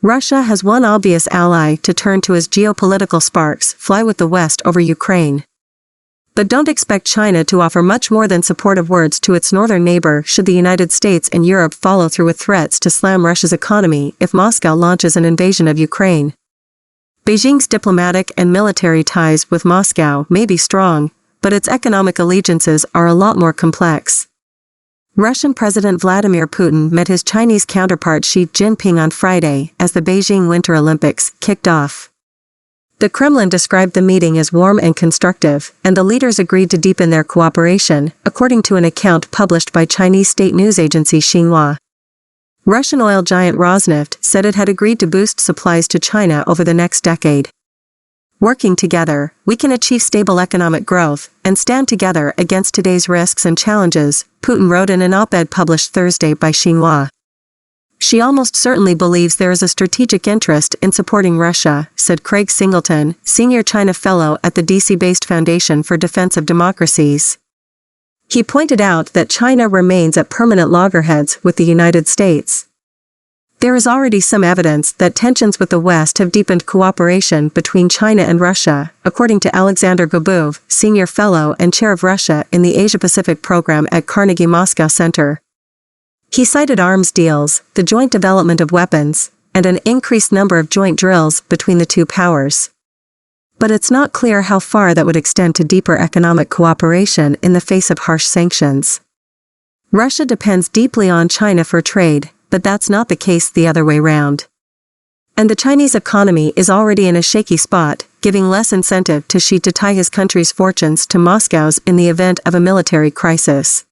Russia has one obvious ally to turn to as geopolitical sparks fly with the West over Ukraine. But don't expect China to offer much more than supportive words to its northern neighbor should the United States and Europe follow through with threats to slam Russia's economy if Moscow launches an invasion of Ukraine. Beijing's diplomatic and military ties with Moscow may be strong, but its economic allegiances are a lot more complex. Russian President Vladimir Putin met his Chinese counterpart Xi Jinping on Friday as the Beijing Winter Olympics kicked off. The Kremlin described the meeting as warm and constructive, and the leaders agreed to deepen their cooperation, according to an account published by Chinese state news agency Xinhua. Russian oil giant Rosneft said it had agreed to boost supplies to China over the next decade. Working together, we can achieve stable economic growth and stand together against today's risks and challenges, Putin wrote in an op-ed published Thursday by Xinhua. She almost certainly believes there is a strategic interest in supporting Russia, said Craig Singleton, senior China fellow at the DC-based Foundation for Defense of Democracies. He pointed out that China remains at permanent loggerheads with the United States. There is already some evidence that tensions with the West have deepened cooperation between China and Russia, according to Alexander Gobov, senior fellow and chair of Russia in the Asia-Pacific program at Carnegie Moscow Center. He cited arms deals, the joint development of weapons, and an increased number of joint drills between the two powers. But it's not clear how far that would extend to deeper economic cooperation in the face of harsh sanctions. Russia depends deeply on China for trade, but that's not the case the other way round. And the Chinese economy is already in a shaky spot, giving less incentive to Xi to tie his country's fortunes to Moscow's in the event of a military crisis.